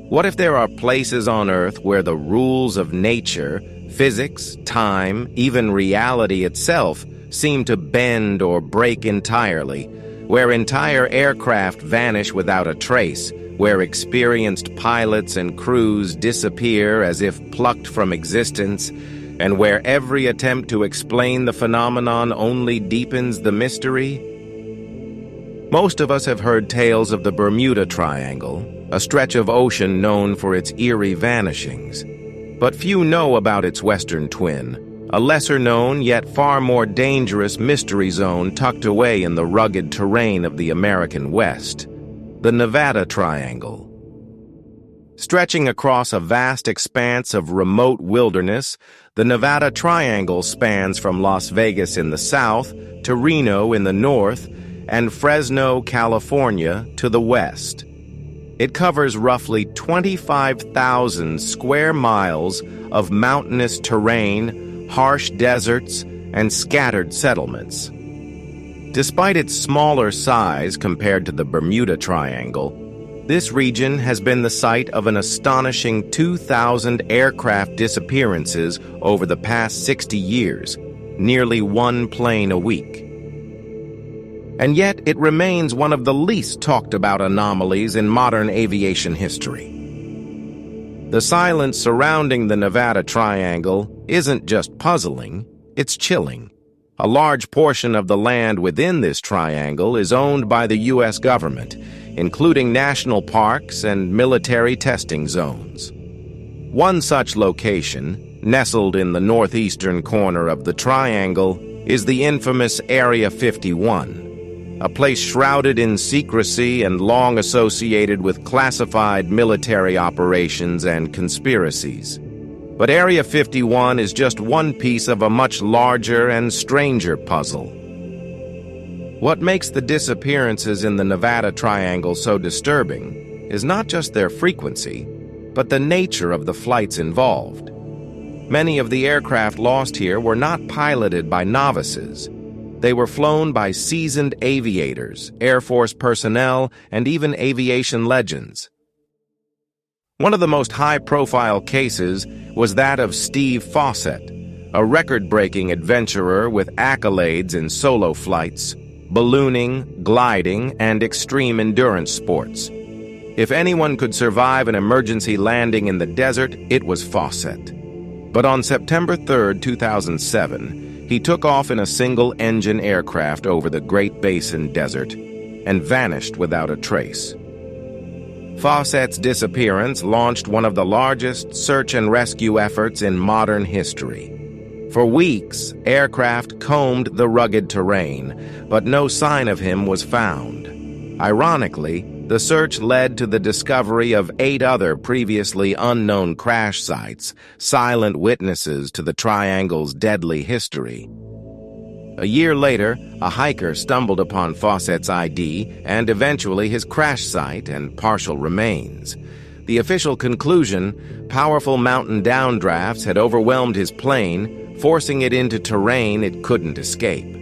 What if there are places on Earth where the rules of nature, physics, time, even reality itself seem to bend or break entirely, where entire aircraft vanish without a trace, where experienced pilots and crews disappear as if plucked from existence, and where every attempt to explain the phenomenon only deepens the mystery? Most of us have heard tales of the Bermuda Triangle, a stretch of ocean known for its eerie vanishings. But few know about its western twin, a lesser-known yet far more dangerous mystery zone tucked away in the rugged terrain of the American West, the Nevada Triangle. Stretching across a vast expanse of remote wilderness, the Nevada Triangle spans from Las Vegas in the south to Reno in the north and Fresno, California to the west. It covers roughly 25,000 square miles of mountainous terrain, harsh deserts, and scattered settlements. Despite its smaller size compared to the Bermuda Triangle, this region has been the site of an astonishing 2,000 aircraft disappearances over the past 60 years, nearly one plane a week. And yet it remains one of the least talked about anomalies in modern aviation history. The silence surrounding the Nevada Triangle isn't just puzzling, it's chilling. A large portion of the land within this triangle is owned by the U.S. government, including national parks and military testing zones. One such location, nestled in the northeastern corner of the triangle, is the infamous Area 51. A place shrouded in secrecy and long associated with classified military operations and conspiracies. But Area 51 is just one piece of a much larger and stranger puzzle. What makes the disappearances in the Nevada Triangle so disturbing is not just their frequency, but the nature of the flights involved. Many of the aircraft lost here were not piloted by novices. They were flown by seasoned aviators, Air Force personnel, and even aviation legends. One of the most high-profile cases was that of Steve Fossett, a record-breaking adventurer with accolades in solo flights, ballooning, gliding, and extreme endurance sports. If anyone could survive an emergency landing in the desert, it was Fossett. But on September 3, 2007, he took off in a single-engine aircraft over the Great Basin Desert and vanished without a trace. Fossett's disappearance launched one of the largest search and rescue efforts in modern history. For weeks, aircraft combed the rugged terrain, but no sign of him was found. Ironically, the search led to the discovery of 8 other previously unknown crash sites, silent witnesses to the Triangle's deadly history. A year later, a hiker stumbled upon Fossett's ID and eventually his crash site and partial remains. The official conclusion: powerful mountain downdrafts had overwhelmed his plane, forcing it into terrain it couldn't escape.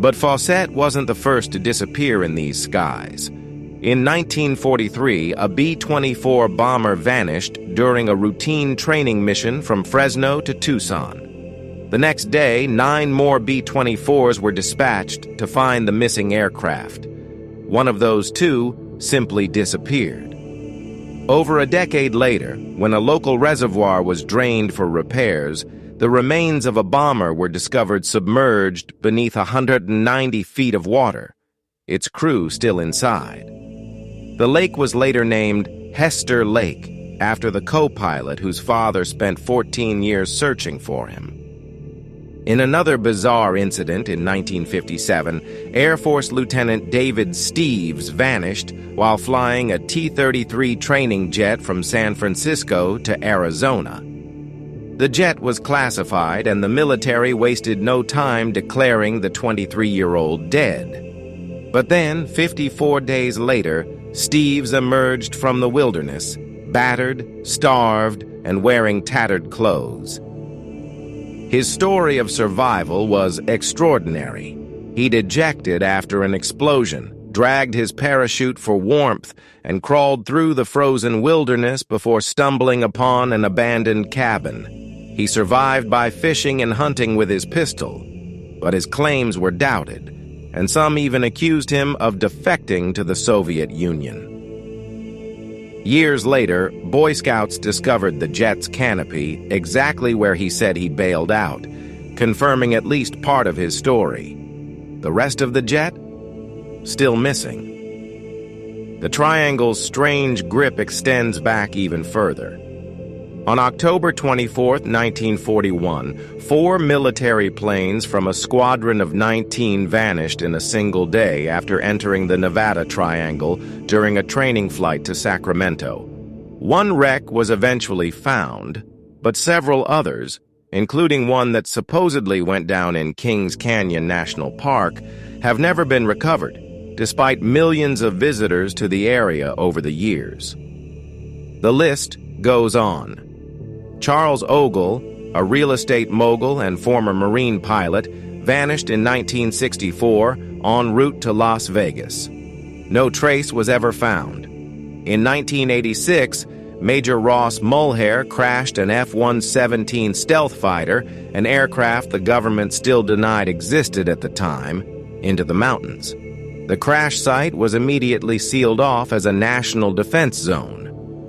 But Fossett wasn't the first to disappear in these skies. In 1943, a B-24 bomber vanished during a routine training mission from Fresno to Tucson. The next day, 9 more B-24s were dispatched to find the missing aircraft. One of those 2 simply disappeared. Over a decade later, when a local reservoir was drained for repairs, the remains of a bomber were discovered submerged beneath 190 feet of water, its crew still inside. The lake was later named Hester Lake, after the co-pilot whose father spent 14 years searching for him. In another bizarre incident in 1957, Air Force Lieutenant David Steves vanished while flying a T-33 training jet from San Francisco to Arizona. The jet was classified, and the military wasted no time declaring the 23-year-old dead. But then, 54 days later, Steves emerged from the wilderness, battered, starved, and wearing tattered clothes. His story of survival was extraordinary. He'd ejected after an explosion, dragged his parachute for warmth, and crawled through the frozen wilderness before stumbling upon an abandoned cabin. He survived by fishing and hunting with his pistol, but his claims were doubted, and some even accused him of defecting to the Soviet Union. Years later, Boy Scouts discovered the jet's canopy exactly where he said he bailed out, confirming at least part of his story. The rest of the jet? Still missing. The triangle's strange grip extends back even further. On October 24, 1941, 4 military planes from a squadron of 19 vanished in a single day after entering the Nevada Triangle during a training flight to Sacramento. One wreck was eventually found, but several others, including one that supposedly went down in Kings Canyon National Park, have never been recovered, despite millions of visitors to the area over the years. The list goes on. Charles Ogle, a real estate mogul and former Marine pilot, vanished in 1964 en route to Las Vegas. No trace was ever found. In 1986, Major Ross Mulhare crashed an F-117 stealth fighter, an aircraft the government still denied existed at the time, into the mountains. The crash site was immediately sealed off as a national defense zone.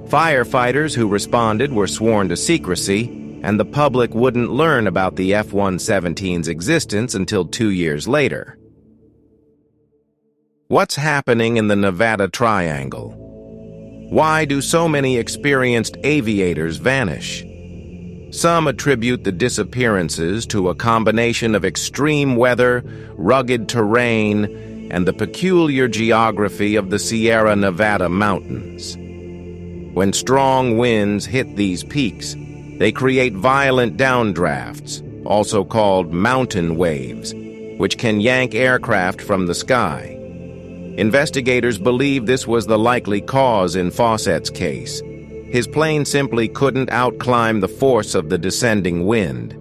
Firefighters who responded were sworn to secrecy, and the public wouldn't learn about the F-117's existence until 2 years later. What's happening in the Nevada Triangle? Why do so many experienced aviators vanish? Some attribute the disappearances to a combination of extreme weather, rugged terrain, and the peculiar geography of the Sierra Nevada mountains. When strong winds hit these peaks, they create violent downdrafts, also called mountain waves, which can yank aircraft from the sky. Investigators believe this was the likely cause in Fossett's case. His plane simply couldn't outclimb the force of the descending wind.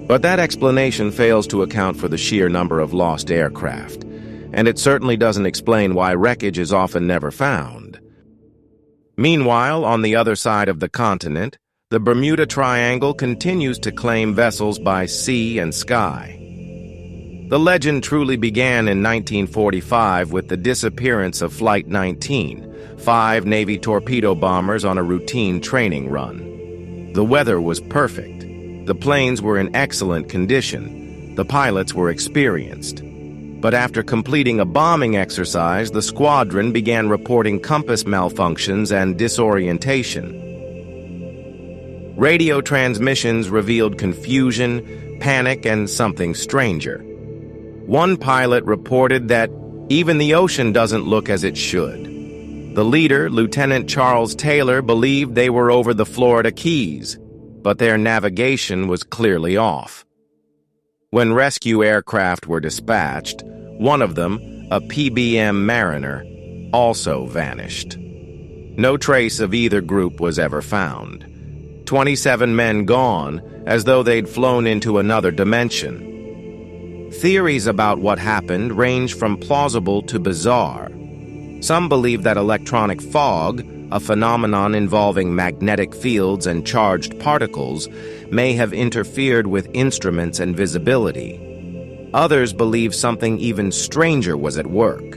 But that explanation fails to account for the sheer number of lost aircraft, and it certainly doesn't explain why wreckage is often never found. Meanwhile, on the other side of the continent, the Bermuda Triangle continues to claim vessels by sea and sky. The legend truly began in 1945 with the disappearance of Flight 19, 5 Navy torpedo bombers on a routine training run. The weather was perfect. The planes were in excellent condition. The pilots were experienced. But after completing a bombing exercise, the squadron began reporting compass malfunctions and disorientation. Radio transmissions revealed confusion, panic, and something stranger. One pilot reported that even the ocean doesn't look as it should. The leader, Lieutenant Charles Taylor, believed they were over the Florida Keys, but their navigation was clearly off. When rescue aircraft were dispatched, one of them, a PBM Mariner, also vanished. No trace of either group was ever found. 27 men gone, as though they'd flown into another dimension. Theories about what happened range from plausible to bizarre. Some believe that electronic fog, a phenomenon involving magnetic fields and charged particles, may have interfered with instruments and visibility. Others believe something even stranger was at work.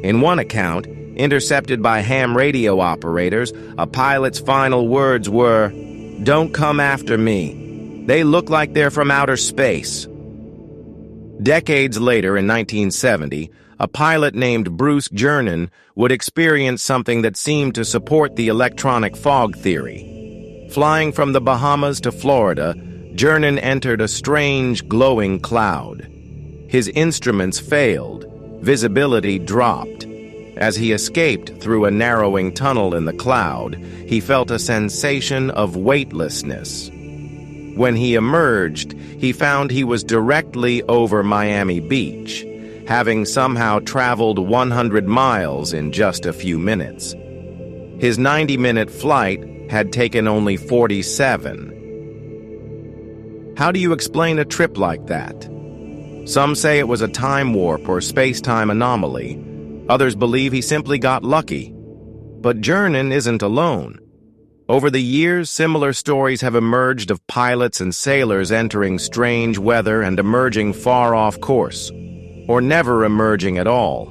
In one account, intercepted by ham radio operators, a pilot's final words were, "Don't come after me. They look like they're from outer space." Decades later, in 1970, a pilot named Bruce Jernan would experience something that seemed to support the electronic fog theory. Flying from the Bahamas to Florida, Jernan entered a strange, glowing cloud. His instruments failed, visibility dropped. As he escaped through a narrowing tunnel in the cloud, he felt a sensation of weightlessness. When he emerged, he found he was directly over Miami Beach, having somehow traveled 100 miles in just a few minutes. His 90-minute flight had taken only 47. How do you explain a trip like that? Some say it was a time warp or space-time anomaly. Others believe he simply got lucky. But Jernin isn't alone. Over the years, similar stories have emerged of pilots and sailors entering strange weather and emerging far off course, or never emerging at all.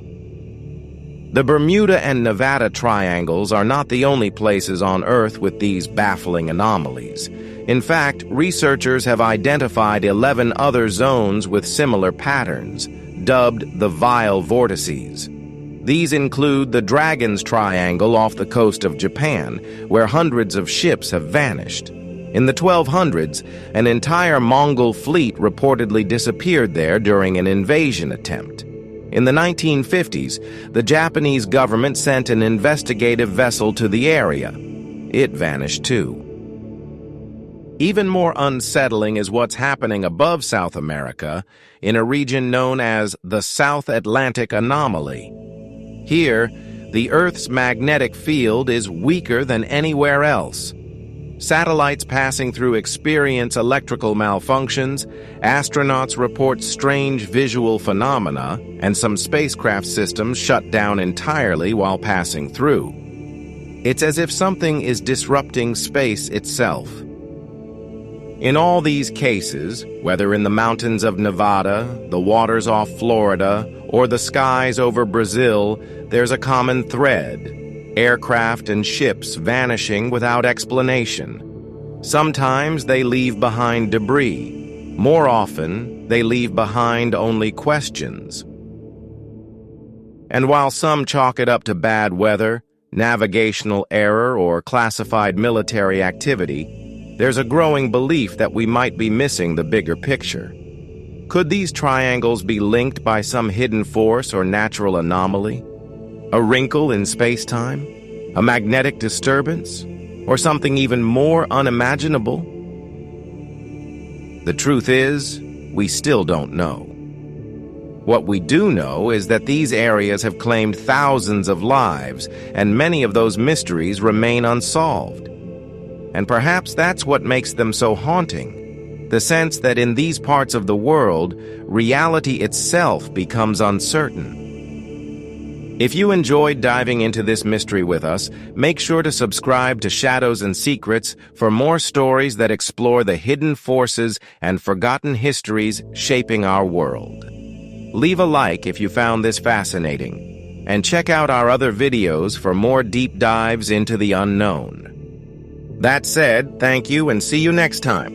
The Bermuda and Nevada triangles are not the only places on Earth with these baffling anomalies. In fact, researchers have identified 11 other zones with similar patterns, dubbed the vile vortices. These include the Dragon's Triangle off the coast of Japan, where hundreds of ships have vanished. In the 1200s, an entire Mongol fleet reportedly disappeared there during an invasion attempt. In the 1950s, the Japanese government sent an investigative vessel to the area. It vanished too. Even more unsettling is what's happening above South America in a region known as the South Atlantic Anomaly. Here, the Earth's magnetic field is weaker than anywhere else. Satellites passing through experience electrical malfunctions, astronauts report strange visual phenomena, and some spacecraft systems shut down entirely while passing through. It's as if something is disrupting space itself. In all these cases, whether in the mountains of Nevada, the waters off Florida, or the skies over Brazil, there's a common thread: aircraft and ships vanishing without explanation. Sometimes they leave behind debris. More often, they leave behind only questions. And while some chalk it up to bad weather, navigational error, or classified military activity, there's a growing belief that we might be missing the bigger picture. Could these triangles be linked by some hidden force or natural anomaly? A wrinkle in space-time? A magnetic disturbance? Or something even more unimaginable? The truth is, we still don't know. What we do know is that these areas have claimed thousands of lives, and many of those mysteries remain unsolved. And perhaps that's what makes them so haunting, the sense that in these parts of the world, reality itself becomes uncertain. If you enjoyed diving into this mystery with us, make sure to subscribe to Shadows and Secrets for more stories that explore the hidden forces and forgotten histories shaping our world. Leave a like if you found this fascinating, and check out our other videos for more deep dives into the unknown. That said, thank you and see you next time.